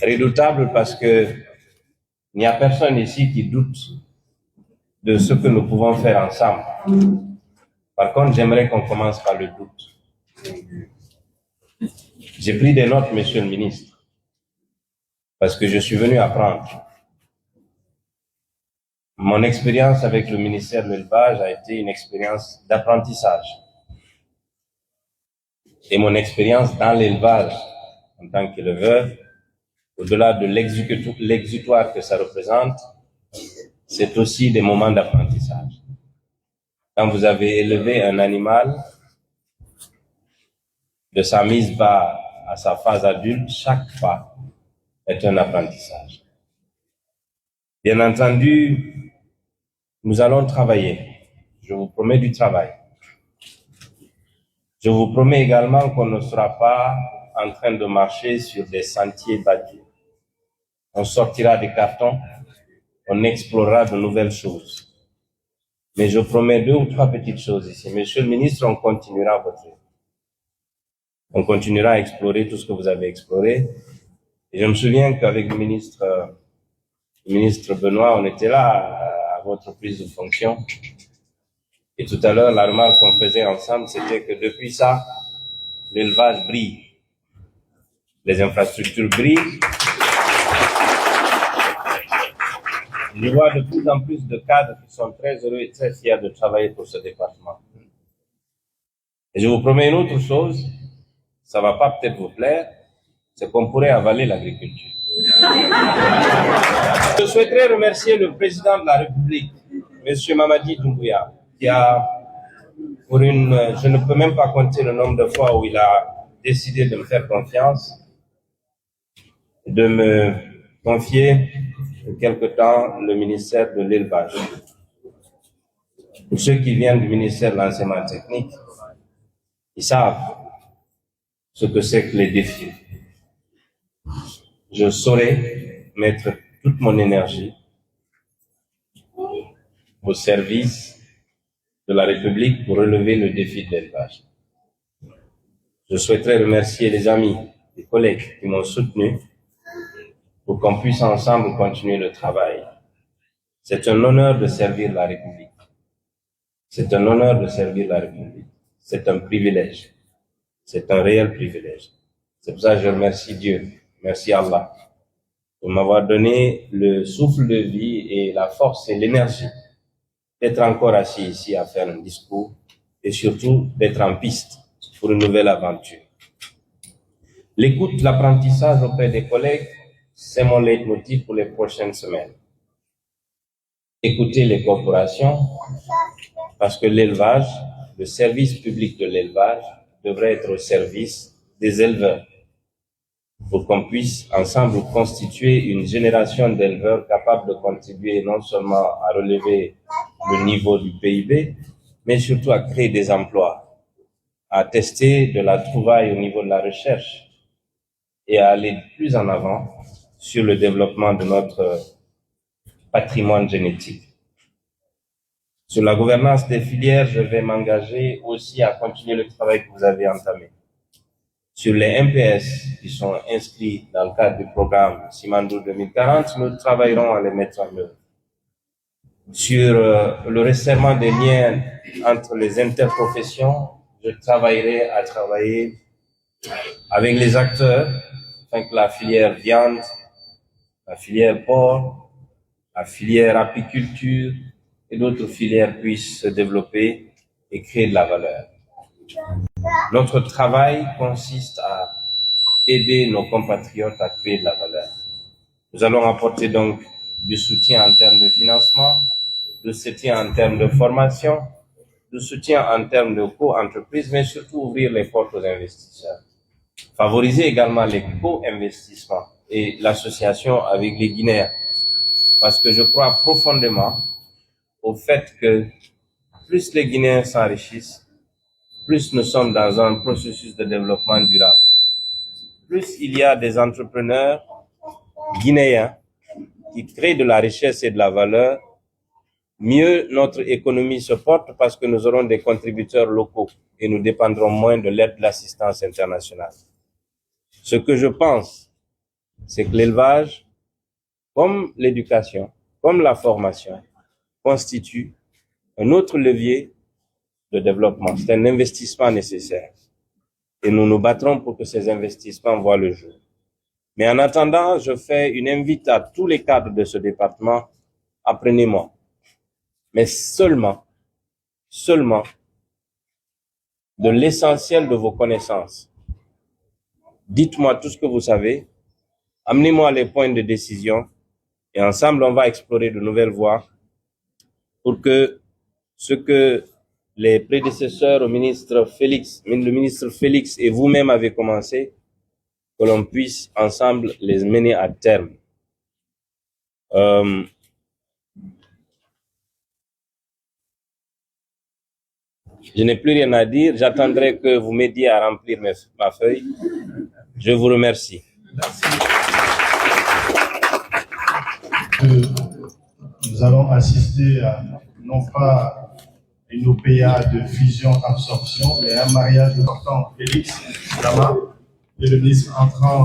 redoutable parce que il n'y a personne ici qui doute de ce que nous pouvons faire ensemble. Par contre, j'aimerais qu'on commence par le doute. J'ai pris des notes, monsieur le ministre, parce que je suis venu apprendre. Mon expérience avec le ministère de l'Élevage a été une expérience d'apprentissage. Et mon expérience dans l'élevage en tant qu'éleveur, au-delà de l'exutoire que ça représente, c'est aussi des moments d'apprentissage. Quand vous avez élevé un animal, de sa mise bas à sa phase adulte, chaque pas est un apprentissage. Bien entendu, nous allons travailler. Je vous promets du travail. Je vous promets également qu'on ne sera pas en train de marcher sur des sentiers battus. On sortira des cartons, on explorera de nouvelles choses. Mais je promets 2 ou 3 petites choses ici. Monsieur le ministre, on continuera à explorer tout ce que vous avez exploré. Et je me souviens qu'avec le ministre Benoît, on était là à votre prise de fonction. Et tout à l'heure, la remarque qu'on faisait ensemble, c'était que depuis ça, l'élevage brille. Les infrastructures brillent. Je vois de plus en plus de cadres qui sont très heureux et très fiers de travailler pour ce département. Et je vous promets une autre chose, ça va pas peut-être vous plaire, c'est qu'on pourrait avaler l'agriculture. Je souhaiterais remercier le président de la République, M. Mamadi Doumbouya, qui a, je ne peux même pas compter le nombre de fois où il a décidé de me faire confiance, de me confier quelque temps le ministère de l'Élevage. Pour ceux qui viennent du ministère de l'Enseignement technique, ils savent ce que c'est que les défis. Je saurais mettre toute mon énergie au service de la République pour relever le défi de l'élevage. Je souhaiterais remercier les amis, les collègues qui m'ont soutenu pour qu'on puisse ensemble continuer le travail. C'est un honneur de servir la République. C'est un honneur de servir la République. C'est un privilège. C'est un réel privilège. C'est pour ça que je remercie Dieu. Merci Allah pour m'avoir donné le souffle de vie et la force et l'énergie d'être encore assis ici à faire un discours et surtout d'être en piste pour une nouvelle aventure. L'écoute, l'apprentissage auprès des collègues, c'est mon leitmotiv pour les prochaines semaines. Écouter les corporations, parce que l'élevage, le service public de l'élevage devrait être au service des éleveurs, pour qu'on puisse ensemble constituer une génération d'éleveurs capables de contribuer non seulement à relever le niveau du PIB, mais surtout à créer des emplois, à tester de la trouvaille au niveau de la recherche et à aller plus en avant sur le développement de notre patrimoine génétique. Sur la gouvernance des filières, je vais m'engager aussi à continuer le travail que vous avez entamé. Sur les MPS qui sont inscrits dans le cadre du programme Simandou 2040, nous travaillerons à les mettre en œuvre. Sur le resserrement des liens entre les interprofessions, je travaillerai à travailler avec les acteurs afin que la filière viande, la filière porc, la filière apiculture et d'autres filières puissent se développer et créer de la valeur. Notre travail consiste à aider nos compatriotes à créer de la valeur. Nous allons apporter donc du soutien en termes de financement, de soutien en termes de formation, de soutien en termes de co-entreprise, mais surtout ouvrir les portes aux investisseurs. Favoriser également les co-investissements et l'association avec les Guinéens, parce que je crois profondément au fait que plus les Guinéens s'enrichissent, plus nous sommes dans un processus de développement durable. Plus il y a des entrepreneurs guinéens qui créent de la richesse et de la valeur, mieux notre économie se porte parce que nous aurons des contributeurs locaux et nous dépendrons moins de l'aide de l'assistance internationale. Ce que je pense, c'est que l'élevage, comme l'éducation, comme la formation, constitue un autre levier de développement. C'est un investissement nécessaire. Et nous nous battrons pour que ces investissements voient le jour. Mais en attendant, je fais une invite à tous les cadres de ce département, apprenez-moi. Mais seulement de l'essentiel de vos connaissances. Dites-moi tout ce que vous savez, amenez-moi les points de décision et ensemble, on va explorer de nouvelles voies pour que ce que les prédécesseurs au ministre Félix, le ministre Félix et vous-même avez commencé, que l'on puisse ensemble les mener à terme. Je n'ai plus rien à dire. J'attendrai que vous m'aidiez à remplir ma feuille. Je vous remercie. Nous allons assister à, non pas une OPA de fusion-absorption, mais un mariage important. Félix Dama et le ministre entrant